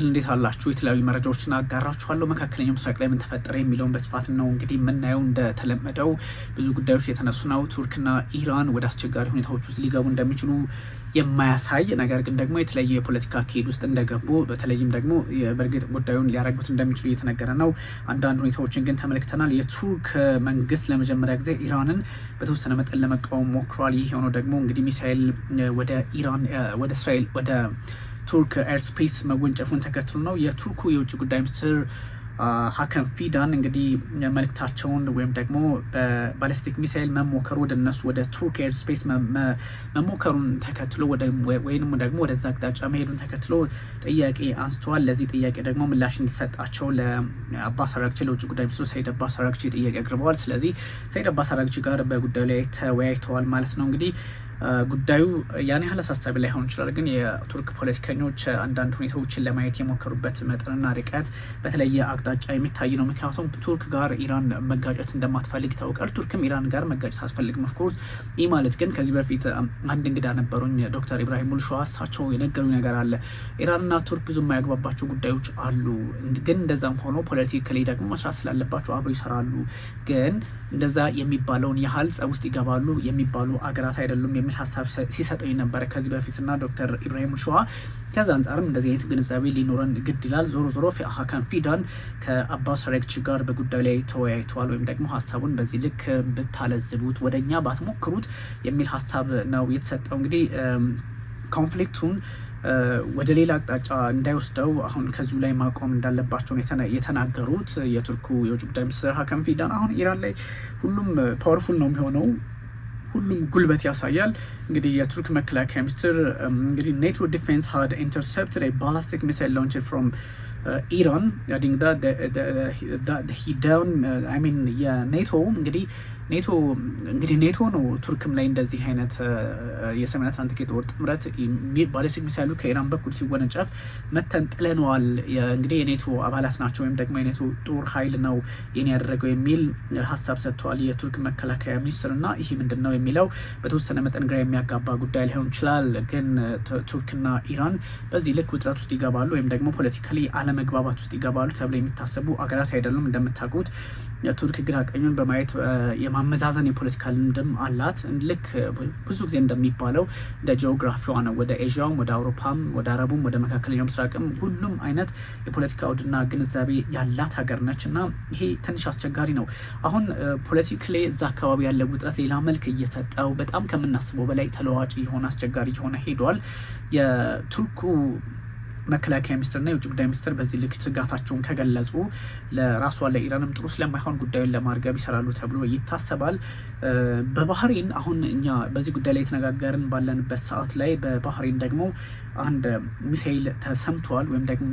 እንዴት አላችሁ? የተለያዩ መረጃዎችን አጋራችኋለሁ። መካከለኛው ምስራቅ ላይ ምን ተፈጠረ የሚለውን በስፋት ነው እንግዲህ የምናየው። እንደተለመደው ብዙ ጉዳዮች የተነሱ ነው። ቱርክና ኢራን ወደ አስቸጋሪ ሁኔታዎች ውስጥ ሊገቡ እንደሚችሉ የማያሳይ ነገር ግን ደግሞ የተለየ የፖለቲካ አካሄድ ውስጥ እንደገቡ በተለይም ደግሞ በእርግጥ ጉዳዩን ሊያረጉት እንደሚችሉ እየተነገረ ነው። አንዳንድ ሁኔታዎችን ግን ተመልክተናል። የቱርክ መንግስት ለመጀመሪያ ጊዜ ኢራንን በተወሰነ መጠን ለመቃወም ሞክሯል። ይህ የሆነው ደግሞ እንግዲህ ሚሳኤል ወደ ኢራን ወደ እስራኤል ወደ ቱርክ ኤርስፔስ መወንጨፉን ተከትሎ ነው። የቱርኩ የውጭ ጉዳይ ሚኒስትር ሀካን ፊዳን እንግዲህ መልእክታቸውን ወይም ደግሞ በባሊስቲክ ሚሳይል መሞከሩ ወደ እነሱ ወደ ቱርክ ኤርስፔስ መሞከሩን ተከትሎ ወይንም ደግሞ ወደዛ አቅጣጫ መሄዱን ተከትሎ ጥያቄ አንስተዋል። ለዚህ ጥያቄ ደግሞ ምላሽ እንዲሰጣቸው ለአባስ አራግቺ ለውጭ ጉዳይ ሚኒስትሩ ሰይድ አባስ አራግቺ ጥያቄ አቅርበዋል። ስለዚህ ሰይድ አባስ አራግቺ ጋር በጉዳዩ ላይ ተወያይተዋል ማለት ነው። እንግዲህ ጉዳዩ ያን ያህል አሳሳቢ ላይሆን ይችላል፣ ግን የቱርክ ፖለቲከኞች አንዳንድ ሁኔታዎችን ለማየት የሞከሩበት መጠንና ርቀት በተለየ አቅጣጫ የሚታይ ነው። ምክንያቱም ቱርክ ጋር ኢራን መጋጨት እንደማትፈልግ ይታወቃል። ቱርክም ኢራን ጋር መጋጨት አትፈልግም። ኦፍኮርስ ይህ ማለት ግን ከዚህ በፊት አንድ እንግዳ ነበሩኝ ዶክተር ኢብራሂም ሙልሸዋ፣ እሳቸው የነገሩኝ ነገር አለ። ኢራንና ቱርክ ብዙ የማያግባባቸው ጉዳዮች አሉ፣ ግን እንደዛም ሆኖ ፖለቲካሊ ደግሞ መስራት ስላለባቸው አብረው ይሰራሉ። ግን እንደዛ የሚባለውን ያህል ጸብ ውስጥ ይገባሉ የሚባሉ አገራት አይደሉም የሚል ሀሳብ ሲሰጠኝ ነበረ ከዚህ በፊትና ዶክተር ኢብራሂም ሙልሸዋ። ከዛ አንጻርም እንደዚህ አይነት ግንዛቤ ሊኖረን ግድ ይላል። ዞሮ ዞሮ ሀካን ፊዳን ከአባስ አራግቺ ጋር በጉዳዩ ላይ ተወያይተዋል። ወይም ደግሞ ሀሳቡን በዚህ ልክ ብታለዝቡት ወደኛ ባትሞክሩት የሚል ሀሳብ ነው የተሰጠው። እንግዲህ ኮንፍሊክቱን ወደ ሌላ አቅጣጫ እንዳይወስደው አሁን ከዚሁ ላይ ማቆም እንዳለባቸው የተናገሩት የቱርኩ የውጭ ጉዳይ ሚኒስትር ሀካን ፊዳን አሁን ኢራን ላይ ሁሉም ፓወርፉል ነው የሚሆነው፣ ሁሉም ጉልበት ያሳያል። እንግዲህ የቱርክ መከላከያ ሚኒስትር እንግዲህ ኔቶ ዲፌንስ ሃድ ኢንተርሰፕትድ ኤ ባላስቲክ ሚሳይል ላውንችድ ፍሮም ኢራን አዲንግ ዳት ሂ ዳውን አይ ሚን የኔቶ እንግዲህ ኔቶ ነው ቱርክም ላይ እንደዚህ አይነት የሰሜን አትላንቲክ የጦር ጥምረት ባሊስቲክ ሚሳይሉ ከኢራን በኩል ሲወነጨፍ መተን ጥለነዋል። እንግዲህ የኔቶ አባላት ናቸው ወይም ደግሞ የኔቶ ጦር ኃይል ነው ይህን ያደረገው የሚል ሀሳብ ሰጥተዋል የቱርክ መከላከያ ሚኒስትር። እና ይህ ምንድን ነው የሚለው በተወሰነ መጠን ግራ የሚያጋባ ጉዳይ ሊሆን ይችላል። ግን ቱርክና ኢራን በዚህ ልክ ውጥረት ውስጥ ይገባሉ ወይም ደግሞ ፖለቲካሊ አለመግባባት ውስጥ ይገባሉ ተብለው የሚታሰቡ አገራት አይደሉም። እንደምታውቁት የቱርክ ግራ ቀኙን በማየት የማመዛዘን የፖለቲካ ልምድም አላት። ልክ ብዙ ጊዜ እንደሚባለው እንደ ጂኦግራፊዋ ነው። ወደ ኤዥያውም፣ ወደ አውሮፓም፣ ወደ አረቡም፣ ወደ መካከለኛው ምስራቅም ሁሉም አይነት የፖለቲካ አውድና ግንዛቤ ያላት ሀገር ነች እና ይሄ ትንሽ አስቸጋሪ ነው። አሁን ፖለቲካሊ እዛ አካባቢ ያለ ውጥረት ሌላ መልክ እየሰጠው በጣም ከምናስበው በላይ ተለዋጭ የሆነ አስቸጋሪ የሆነ ሄዷል። የቱርኩ መከላከያ ሚኒስትርና የውጭ ጉዳይ ሚኒስትር በዚህ ልክ ስጋታቸውን ከገለጹ ለራሷ ለኢራንም ጥሩ ስለማይሆን ጉዳዩን ለማርገብ ይሰራሉ ተብሎ ይታሰባል። በባህሬን አሁን እኛ በዚህ ጉዳይ ላይ የተነጋገርን ባለንበት ሰዓት ላይ በባህሬን ደግሞ አንድ ሚሳይል ተሰምተዋል ወይም ደግሞ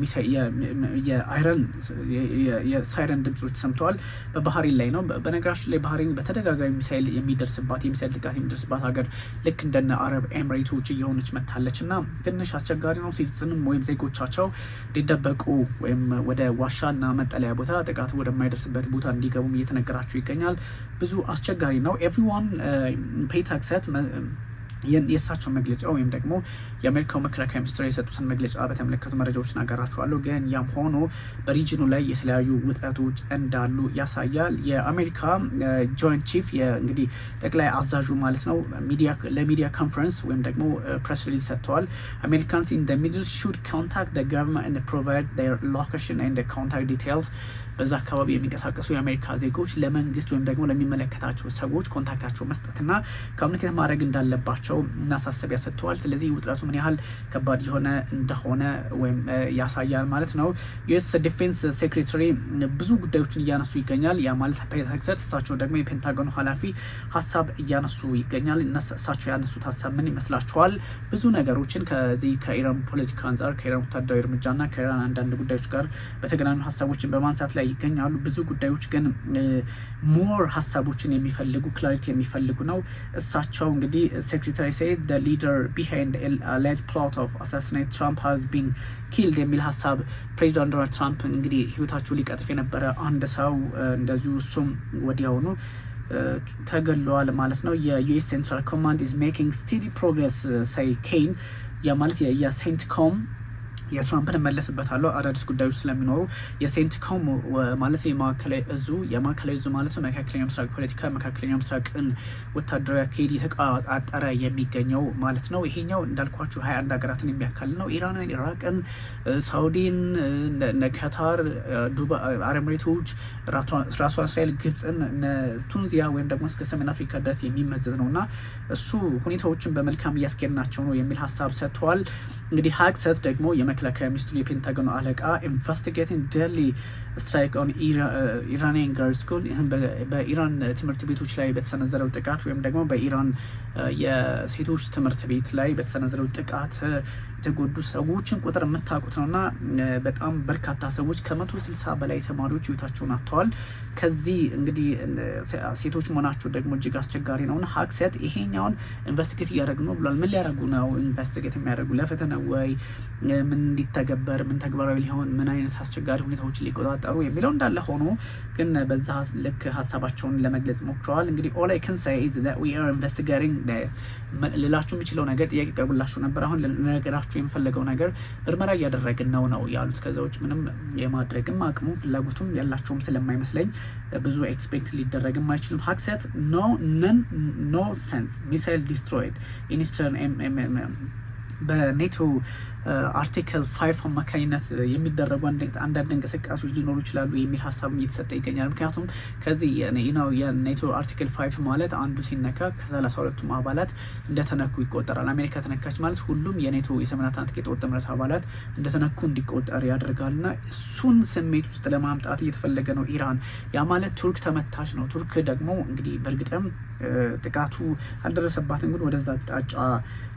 የሳይረን ድምጾች ተሰምተዋል። በባህሬን ላይ ነው። በነገራችን ላይ ባህሬን በተደጋጋሚ ሚሳይል የሚሳይል ጥቃት የሚደርስባት ሀገር ልክ እንደነ አረብ ኤምሬቶች እየሆነች መታለች እና ትንሽ አስቸጋሪ ነው። ሲቲዝንም ወይም ዜጎቻቸው ሊደበቁ ወይም ወደ ዋሻና መጠለያ ቦታ ጥቃት ወደማይደርስበት ቦታ እንዲገቡም እየተነገራቸው ይገኛል። ብዙ አስቸጋሪ ነው። ኤቭሪዋን ፔይ ታክሰት የእሳቸው መግለጫ ወይም ደግሞ የአሜሪካው መከላከያ ሚኒስትር የሰጡትን መግለጫ በተመለከቱ መረጃዎችን አጋራችኋለሁ። ግን ያም ሆኖ በሪጅኑ ላይ የተለያዩ ውጥረቶች እንዳሉ ያሳያል። የአሜሪካ ጆይንት ቺፍ እንግዲህ ጠቅላይ አዛዡ ማለት ነው ለሚዲያ ኮንፈረንስ ወይም ደግሞ ፕሬስ ሪሊዝ ሰጥተዋል። አሜሪካንስ ኢን ዘ ሚድል ሹድ ኮንታክት ዘ ገቨርንመንት ኤንድ ፕሮቫይድ ዜር ሎኬሽን ኤንድ ኮንታክት ዲቴይልስ። በዛ አካባቢ የሚንቀሳቀሱ የአሜሪካ ዜጎች ለመንግስት ወይም ደግሞ ለሚመለከታቸው ሰዎች ኮንታክታቸው መስጠትና ኮሚኒኬት ማድረግ እንዳለባቸው እናሳሰቢያ ሰጥተዋል። ስለዚህ ውጥረቱ ምን ያህል ከባድ የሆነ እንደሆነ ወይም ያሳያል ማለት ነው። ዩኤስ ዲፌንስ ሴክሬታሪ ብዙ ጉዳዮችን እያነሱ ይገኛል። ያ ማለት ፔንታገን እሳቸው ደግሞ የፔንታገኑ ኃላፊ ሀሳብ እያነሱ ይገኛል። እሳቸው ያነሱት ሀሳብ ምን ይመስላችኋል? ብዙ ነገሮችን ከዚህ ከኢራን ፖለቲካ አንጻር ከኢራን ወታደራዊ እርምጃና ከኢራን አንዳንድ ጉዳዮች ጋር በተገናኙ ሀሳቦችን በማንሳት ላይ ይገኛሉ። ብዙ ጉዳዮች ግን ሞር ሀሳቦችን የሚፈልጉ ክላሪቲ የሚፈልጉ ነው። እሳቸው እንግዲህ ሴክሬታሪ said the leader behind an alleged plot of assassinate Trump has been killed የሚል ሀሳብ ፕሬዚዳንት ዶናልድ ትራምፕ እንግዲህ ህይወታቸው ሊቀጥፍ የነበረ አንድ ሰው እንደዚሁ እሱም ወዲያውኑ ተገሏል ማለት ነው። የዩኤስ ሴንትራል ኮማንድ is making steady progress say Kane ያ ማለት የሴንትኮም የትራምፕን መለስበታለሁ አዳዲስ ጉዳዮች ስለሚኖሩ የሴንትኮም ማለት የማዕከላዊ እዙ ማለት ነው መካከለኛው ምስራቅ ፖለቲካ መካከለኛው ምስራቅን ወታደራዊ አካሄድ የተቆጣጠረ የሚገኘው ማለት ነው። ይሄኛው እንዳልኳችሁ 21 ሀገራትን የሚያካልል ነው። ኢራንን፣ ኢራቅን፣ ሳውዲን፣ ቀታር፣ አረብ ኤሚሬቶች፣ ራሷ እስራኤል፣ ግብፅን፣ ቱኒዚያ ወይም ደግሞ እስከ ሰሜን አፍሪካ ድረስ የሚመዘዝ ነው እና እሱ ሁኔታዎችን በመልካም እያስኬድናቸው ነው የሚል ሀሳብ ሰጥተዋል። እንግዲህ ሀግሰት ደግሞ የመከላከያ ሚኒስትሩ የፔንታጎኑ አለቃ ኢንቨስቲጌቲንግ ዴድሊ ስትራይክ ኦን ኢራኒያን ገርልስ ስኩል በኢራን ትምህርት ቤቶች ላይ በተሰነዘረው ጥቃት ወይም ደግሞ በኢራን የሴቶች ትምህርት ቤት ላይ በተሰነዘረው ጥቃት የተጎዱ ሰዎችን ቁጥር የምታውቁት ነው እና በጣም በርካታ ሰዎች ከ160 በላይ ተማሪዎች ህይወታቸውን አጥተዋል። ከዚህ እንግዲህ ሴቶች መሆናቸው ደግሞ እጅግ አስቸጋሪ ነው እና ሀግሰት ይሄኛውን ኢንቨስቲጌት እያደረጉ ነው ብሏል። ምን ሊያደርጉ ነው ኢንቨስቲጌት የሚያደርጉ? ለፈተና ወይ ምን እንዲተገበር ምን ተግባራዊ ሊሆን ምን አይነት አስቸጋሪ ሁኔታዎችን ሊቆጣጠሩ የሚለው እንዳለ ሆኖ ግን በዛ ልክ ሀሳባቸውን ለመግለጽ ሞክረዋል። እንግዲህ all I can say is that we are investigating ሌላችሁ የሚችለው ነገር ጥያቄ ቀርቡላችሁ ነበር። አሁን ለነገራችሁ የምፈለገው ነገር ምርመራ እያደረግን ነው ያሉት። ከዛ ውጭ ምንም የማድረግም አቅሙ ፍላጎቱም ያላቸውም ስለማይመስለኝ ብዙ ኤክስፔክት ሊደረግም አይችልም። ሀግሰት ኖ ሴንስ ሚሳይል ዲስትሮይድ ኢንስተርን በኔቶ አርቲክል 5 አማካኝነት የሚደረጉ አንዳንድ እንቅስቃሴዎች ሊኖሩ ይችላሉ የሚል ሀሳብ እየተሰጠ ይገኛል። ምክንያቱም ከዚህ የኔቶ አርቲክል 5 ማለት አንዱ ሲነካ ከ32ቱም አባላት እንደተነኩ ይቆጠራል። አሜሪካ ተነካች ማለት ሁሉም የኔቶ የሰሜን አትላንቲክ የጦር ጥምረት አባላት እንደተነኩ እንዲቆጠር ያደርጋልና እሱን ስሜት ውስጥ ለማምጣት እየተፈለገ ነው ኢራን። ያ ማለት ቱርክ ተመታች ነው። ቱርክ ደግሞ እንግዲህ በእርግጥም ጥቃቱ አልደረሰባትም፣ ግን ወደዛ አቅጣጫ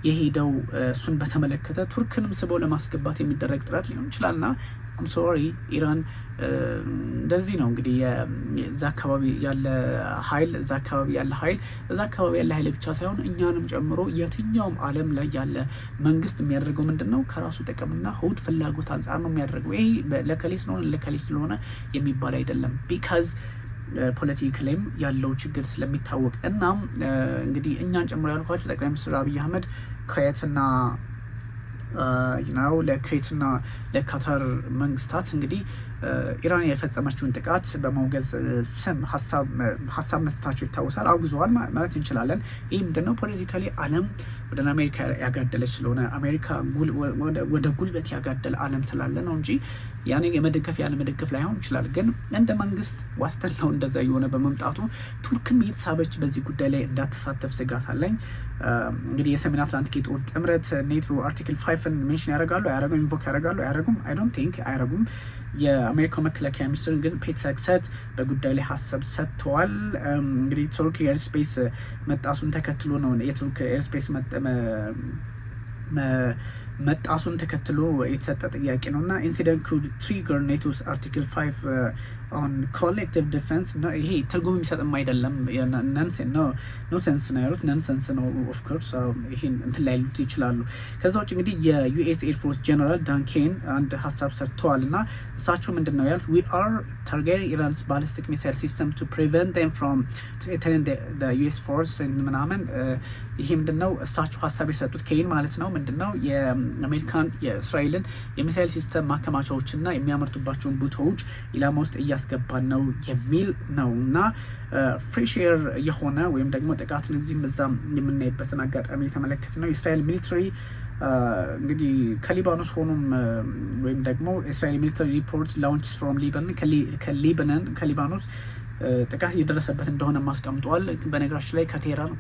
የሄደው እሱን በተመለከተ ቱርክንም ስበው ለማስገባት የሚደረግ ጥረት ሊሆን ይችላልና አም ሶሪ ኢራን እንደዚህ ነው እንግዲህ እዛ አካባቢ ያለ ኃይል እዛ አካባቢ ያለ ኃይል ብቻ ሳይሆን እኛንም ጨምሮ የትኛውም ዓለም ላይ ያለ መንግስት የሚያደርገው ምንድን ነው? ከራሱ ጥቅምና ሆድ ፍላጎት አንጻር ነው የሚያደርገው። ይሄ ለከሌ ስለሆነ የሚባል አይደለም። ቢካዝ ፖለቲካሊም ያለው ችግር ስለሚታወቅ እናም እንግዲህ እኛን ጨምሮ ያልኳቸው ጠቅላይ ሚኒስትር አብይ አህመድ ኩዌትና ለኩዌትና ለካታር መንግስታት እንግዲህ ኢራን የፈጸመችውን ጥቃት በማውገዝ ስም ሀሳብ መስጠታቸው ይታወሳል። አውግዘዋል ማለት እንችላለን። ይህ ምንድነው? ፖለቲካሊ ዓለም ወደ አሜሪካ ያጋደለች ስለሆነ አሜሪካ ወደ ጉልበት ያጋደለ ዓለም ስላለ ነው እንጂ ያኔ የመደገፍ ያለ መደገፍ ላይሆን ይችላል። ግን እንደ መንግስት ዋስትናው እንደዛ የሆነ በመምጣቱ ቱርክም የተሳበች በዚህ ጉዳይ ላይ እንዳትሳተፍ ስጋት አለኝ። እንግዲህ የሰሜን አትላንቲክ የጦር ጥምረት ኔቶ አርቲክል 5ን ሜንሽን ያደርጋሉ አያረጉም? ኢንቮክ ያደርጋሉ አያረጉም? አይ ዶንት ቲንክ አያረጉም። የአሜሪካው መከላከያ ሚኒስትር ግን ፔት ሄግሴት በጉዳይ ላይ ሀሳብ ሰጥተዋል። እንግዲህ ቱርክ ኤርስፔስ መጣሱን ተከትሎ ነው የቱርክ ኤርስፔስ መጣሱን ተከትሎ የተሰጠ ጥያቄ ነው እና ኢንሲደንት ኩድ ትሪገር ኔቶስ አርቲክል 5 ኦን ኮሌክቲቭ ዲፌንስ ነው። ይሄ ትርጉም የሚሰጥም አይደለም። ኖ ሴንስ ነው ያሉት። ነንሰንስ ነው ኦፍኮርስ። ይሄን እንትን ላይ ሉት ይችላሉ። ከዛ ውጭ እንግዲህ የዩኤስ ኤርፎርስ ጀነራል ዳን ኬን አንድ ሀሳብ ሰርተዋል እና እሳቸው ምንድን ነው ያሉት? ዊ አር ታርጌቲንግ ኢራንስ ባሊስቲክ ሚሳይል ሲስተም ቱ ፕሪቨንት ዴም ፍሮም ትሬተኒንግ ዘ ዩኤስ ፎርስ ምናምን። ይሄ ምንድን ነው እሳቸው ሀሳብ የሰጡት ኬን ማለት ነው ምንድን ነው የአሜሪካን የእስራኤልን የሚሳይል ሲስተም ማከማቻዎችና የሚያመርቱባቸውን ቦታዎች ኢላማ ውስጥ እያስገባን ነው የሚል ነው እና ፍሬሽ ኤር የሆነ ወይም ደግሞ ጥቃትን እዚህም እዛም የምናይበትን አጋጣሚ የተመለከት ነው። የእስራኤል ሚሊተሪ እንግዲህ ከሊባኖስ ሆኖም ወይም ደግሞ የእስራኤል ሚሊተሪ ሪፖርት ላውንች ፍሮም ከሊባኖስ ጥቃት እየደረሰበት እንደሆነ ማስቀምጠዋል። በነገራችን ላይ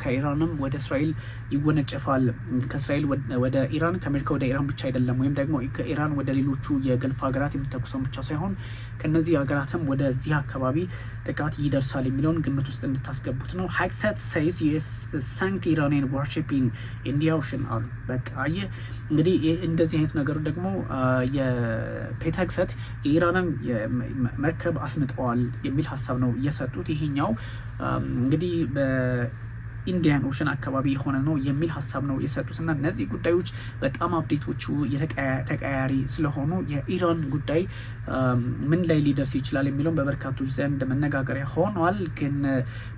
ከኢራንም ወደ እስራኤል ይወነጨፋል። ከእስራኤል ወደ ኢራን ከአሜሪካ ወደ ኢራን ብቻ አይደለም፣ ወይም ደግሞ ከኢራን ወደ ሌሎቹ የገልፍ ሀገራት የሚተኩሰው ብቻ ሳይሆን ከነዚህ ሀገራትም ወደዚህ አካባቢ ጥቃት ይደርሳል የሚለውን ግምት ውስጥ እንድታስገቡት ነው። ሄግሴት ሴይዝ ዩኤስ ሳንክ ኢራኒያን ዋርሺፒንግ ኢንዲያ ኦሽን አሉ። በቃ ይህ እንግዲህ እንደዚህ አይነት ነገሩ ደግሞ የፔት ሄግሴት የኢራንን መርከብ አስምጠዋል የሚል ሀሳብ ነው የሰጡት። ይሄኛው እንግዲህ ኢንዲያን ኦሽን አካባቢ የሆነ ነው የሚል ሀሳብ ነው የሰጡትና እነዚህ ጉዳዮች በጣም አፕዴቶቹ ተቀያያሪ ስለሆኑ የኢራን ጉዳይ ምን ላይ ሊደርስ ይችላል የሚለውን በበርካቶች ዘንድ መነጋገሪያ ሆኗል። ግን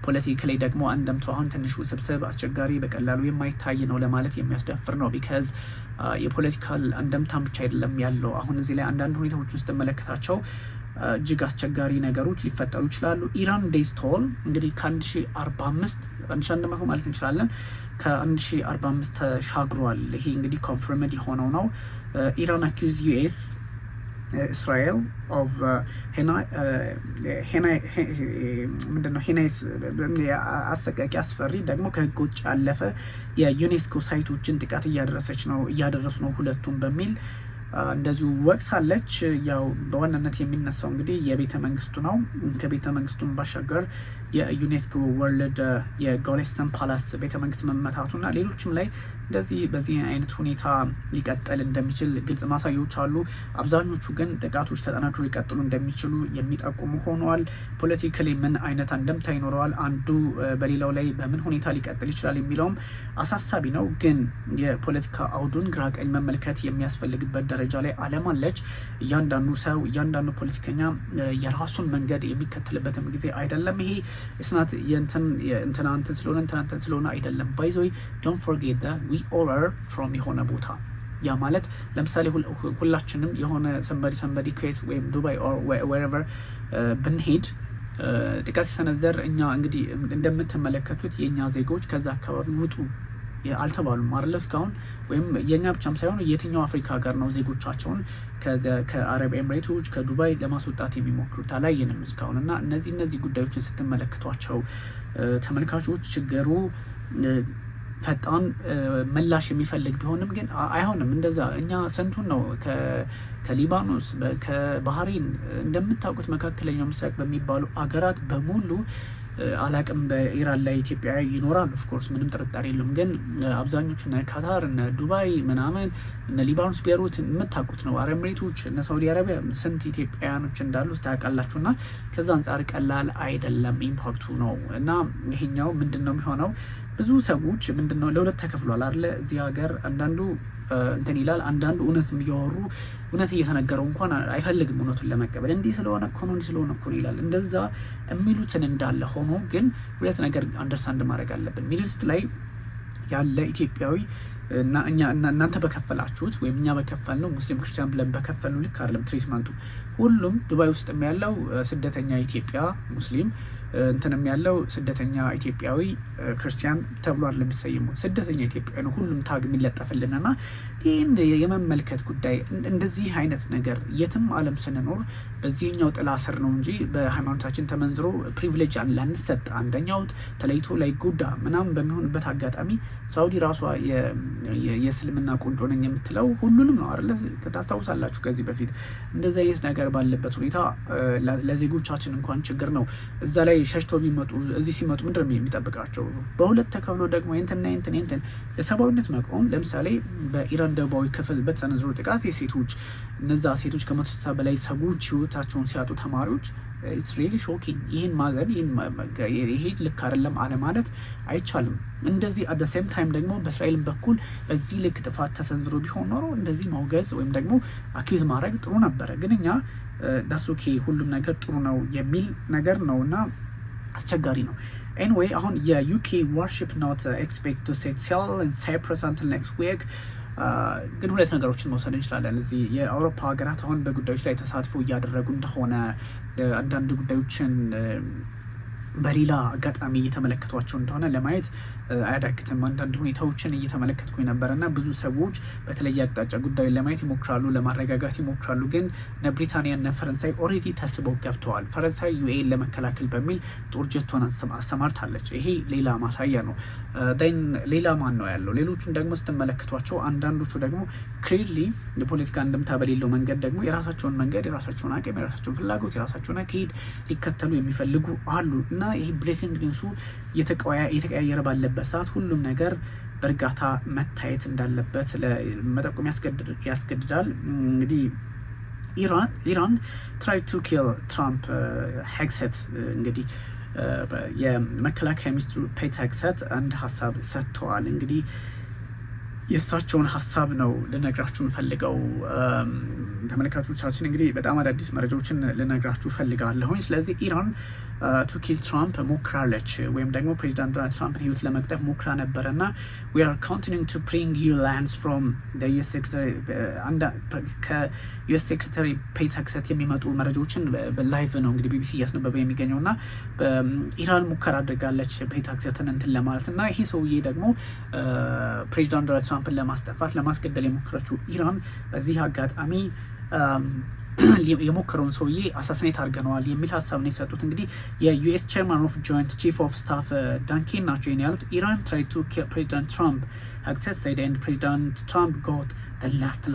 ፖለቲካሊ ደግሞ አንደምታው አሁን ትንሽ ውስብስብ፣ አስቸጋሪ፣ በቀላሉ የማይታይ ነው ለማለት የሚያስደፍር ነው። ቢካዝ የፖለቲካል አንደምታም ብቻ አይደለም ያለው። አሁን እዚህ ላይ አንዳንድ ሁኔታዎች ውስጥ መለከታቸው እጅግ አስቸጋሪ ነገሮች ሊፈጠሩ ይችላሉ። ኢራን ዴይዝ ቶል እንግዲህ ከ1045 1100 ማለት እንችላለን ከ1045 ተሻግሯል። ይሄ እንግዲህ ኮንፈርምድ የሆነው ነው። ኢራን አኪዝ ዩኤስ እስራኤል ኦፍ ምንድነው ሄናይስ አሰቃቂ አስፈሪ ደግሞ ከህግ ውጭ ያለፈ የዩኔስኮ ሳይቶችን ጥቃት እያደረሱ ነው ሁለቱም በሚል እንደዚሁ ወቅሳለች። ያው በዋናነት የሚነሳው እንግዲህ የቤተ መንግስቱ ነው። ከቤተ መንግስቱን ባሻገር የዩኔስኮ ወርልድ የጎልስተን ፓላስ ቤተ መንግስት መመታቱና ሌሎችም ላይ እንደዚህ በዚህ አይነት ሁኔታ ሊቀጥል እንደሚችል ግልጽ ማሳያዎች አሉ። አብዛኞቹ ግን ጥቃቶች ተጠናክረው ሊቀጥሉ እንደሚችሉ የሚጠቁሙ ሆነዋል። ፖለቲካሊ ምን አይነት አንደምታ ይኖረዋል፣ አንዱ በሌላው ላይ በምን ሁኔታ ሊቀጥል ይችላል የሚለውም አሳሳቢ ነው። ግን የፖለቲካ አውዱን ግራ ቀኝ መመልከት የሚያስፈልግበት ደረጃ ላይ ዓለም አለች። እያንዳንዱ ሰው እያንዳንዱ ፖለቲከኛ የራሱን መንገድ የሚከተልበትም ጊዜ አይደለም። ይሄ እስናት እንትና ስለሆነ አይደለም። ባይዞይ ዶንት ፎርጌት ዊ ኦል አር ፍሮም የሆነ ቦታ ያ ማለት ለምሳሌ ሁላችንም የሆነ ሰንበዲ ኩዌት ወይም ዱባይ ኦር ዌሬቨር ብንሄድ ጥቃት ሲሰነዘር እኛ እንግዲህ እንደምትመለከቱት የእኛ ዜጎች ከዛ አካባቢ ውጡ አልተባሉም አይደል እስካሁን። ወይም የኛ ብቻም ሳይሆን የትኛው አፍሪካ ሀገር ነው ዜጎቻቸውን ከአረብ ኤምሬቶች ከዱባይ ለማስወጣት የሚሞክሩት? አላየንም እስካሁን። እና እነዚህ ጉዳዮችን ስትመለከቷቸው ተመልካቾች ችግሩ ፈጣን ምላሽ የሚፈልግ ቢሆንም ግን አይሆንም እንደዛ። እኛ ስንቱን ነው ከሊባኖስ ከባህሬን እንደምታውቁት መካከለኛው ምስራቅ በሚባሉ አገራት በሙሉ አላቅም በኢራን ላይ ኢትዮጵያ ይኖራል። ኦፍኮርስ ምንም ጥርጣሬ የለም። ግን አብዛኞቹ እነ ካታር እነ ዱባይ ምናምን እነ ሊባኖስ ቤሩት የምታውቁት ነው። አረብ ኤሚሬቶች እነ ሳውዲ አረቢያ ስንት ኢትዮጵያውያኖች እንዳሉ ታውቃላችሁ። እና ከዛ አንጻር ቀላል አይደለም ኢምፓክቱ ነው። እና ይሄኛው ምንድን ነው የሚሆነው? ብዙ ሰዎች ምንድን ነው ለሁለት ተከፍሏል አይደለ? እዚህ ሀገር አንዳንዱ እንትን ይላል፣ አንዳንዱ እውነት እያወሩ እውነት እየተነገረው እንኳን አይፈልግም እውነቱን ለመቀበል። እንዲህ ስለሆነ እኮ ነው እንዲህ ስለሆነ እኮ ነው ይላል። እንደዛ የሚሉትን እንዳለ ሆኖ ግን ሁለት ነገር አንደርስታንድ ማድረግ አለብን። ሚድልስት ላይ ያለ ኢትዮጵያዊ እና እናንተ በከፈላችሁት ወይም እኛ በከፈል ነው ሙስሊም ክርስቲያን ብለን በከፈል ነው ልክ አይደለም ትሪትመንቱ። ሁሉም ዱባይ ውስጥ ያለው ስደተኛ ኢትዮጵያ ሙስሊም እንትንም ያለው ስደተኛ ኢትዮጵያዊ ክርስቲያን ተብሎ አይደለም የሚሰየመው፣ ስደተኛ ኢትዮጵያዊ ነው ሁሉም ታግ የሚለጠፍልንና ይህን የመመልከት ጉዳይ እንደዚህ አይነት ነገር የትም ዓለም ስንኖር በዚህኛው ጥላ ስር ነው እንጂ በሃይማኖታችን ተመንዝሮ ፕሪቪሌጅ ላንሰጥ አንደኛው ተለይቶ ላይ ጉዳ ምናምን በሚሆንበት አጋጣሚ ሳውዲ ራሷ የእስልምና ቁንጮ ነኝ የምትለው ሁሉንም ነው አይደለ? ታስታውሳላችሁ ከዚህ በፊት እንደዚህ አይነት ነገር ባለበት ሁኔታ ለዜጎቻችን እንኳን ችግር ነው። እዛ ላይ ሸሽተው ቢመጡ እዚህ ሲመጡ ምንድን ነው የሚጠብቃቸው? በሁለት ተከፍሎ ደግሞ እንትን ለሰብአዊነት መቆም ለምሳሌ በኢራን ደቡባዊ ክፍል በተሰነዘሩ ጥቃት የሴቶች እነዛ ሴቶች ከ160 በላይ ሰዎች ህይወታቸውን ሲያጡ ተማሪዎች ኢትስ ሪሊ ሾኪንግ። ይህን ማዘን ይሄ ልክ አይደለም አለ ማለት አይቻልም። እንደዚህ አት ሴም ታይም ደግሞ በእስራኤል በኩል በዚህ ልክ ጥፋት ተሰንዝሮ ቢሆን ኖሮ እንደዚህ ማውገዝ ወይም ደግሞ አኪዝ ማድረግ ጥሩ ነበረ። ግን እኛ ዳሶኬ ሁሉም ነገር ጥሩ ነው የሚል ነገር ነው እና አስቸጋሪ ነው። ኤኒዌይ አሁን የዩኬ ዋርሺፕ ኖት ኤክስፔክት ቱ ሴት ሴል ኢን ሳይፕረስ አንቲል ኔክስት ዊክ። ግን ሁለት ነገሮችን መውሰድ እንችላለን። እዚህ የአውሮፓ ሀገራት አሁን በጉዳዮች ላይ ተሳትፎ እያደረጉ እንደሆነ አንዳንድ ጉዳዮችን በሌላ አጋጣሚ እየተመለከቷቸው እንደሆነ ለማየት አያዳግትም። አንዳንድ ሁኔታዎችን እየተመለከትኩኝ ነበር እና ብዙ ሰዎች በተለየ አቅጣጫ ጉዳዩን ለማየት ይሞክራሉ፣ ለማረጋጋት ይሞክራሉ። ግን ብሪታንያ እና ፈረንሳይ ኦልሬዲ ተስበው ገብተዋል። ፈረንሳይ ዩኤን ለመከላከል በሚል ጦር ጀቷን አሰማርታለች። ይሄ ሌላ ማሳያ ነው። ሌላ ማን ነው ያለው? ሌሎቹን ደግሞ ስትመለከቷቸው አንዳንዶቹ ደግሞ ክሊርሊ የፖለቲካ አንድምታ በሌለው መንገድ ደግሞ የራሳቸውን መንገድ፣ የራሳቸውን አቅም፣ የራሳቸውን ፍላጎት፣ የራሳቸውን አካሄድ ሊከተሉ የሚፈልጉ አሉ እና ይሄ ብሬኪንግ ኒውሱ እየተቀያየረ ባለበት ሰዓት ሁሉም ነገር በእርጋታ መታየት እንዳለበት ለመጠቆም ያስገድዳል። እንግዲህ ኢራን ትራይ ቱ ኪል ትራምፕ ሄግሴት እንግዲህ የመከላከያ ሚኒስትሩ ፔት ሄግሴት አንድ ሀሳብ ሰጥተዋል። እንግዲህ የእሳቸውን ሀሳብ ነው ልነግራችሁ ፈልገው ተመልካቾቻችን። እንግዲህ በጣም አዳዲስ መረጃዎችን ልነግራችሁ ፈልጋለሁኝ። ስለዚህ ኢራን ቱ ኪል ትራምፕ ሞክራለች ወይም ደግሞ ፕሬዚዳንት ዶናልድ ትራምፕን ህይወት ለመቅጠፍ ሞክራ ነበረ እና we are continuing to bring you lands from the US secretary ከዩኤስ ሴክሬታሪ ፔት ሄግሴት የሚመጡ መረጃዎችን በላይቭ ነው እንግዲህ ቢቢሲ እያስነበበ የሚገኘው እና ኢራን ሙከራ አድርጋለች ፔት ሄግሴትን እንትን ለማለት እና ይሄ ሰውዬ ደግሞ ፕሬዚዳንት ዶናልድ ትራምፕን ለማስጠፋት ለማስገደል የሞከረችው ኢራን በዚህ አጋጣሚ የሞከረውን ሰውዬ አሳሲኔት አድርገነዋል የሚል ሀሳብ ነው የሰጡት። እንግዲህ የዩኤስ ቼርማን ኦፍ ጆይንት ቺፍ ኦፍ ስታፍ ዳንኬን ናቸው ይሄን ያሉት። ኢራን ትራይድ ቱ ኪል ፕሬዚዳንት ትራምፕ ሄግሴት said and ፕሬዚዳንት ትራምፕ got the last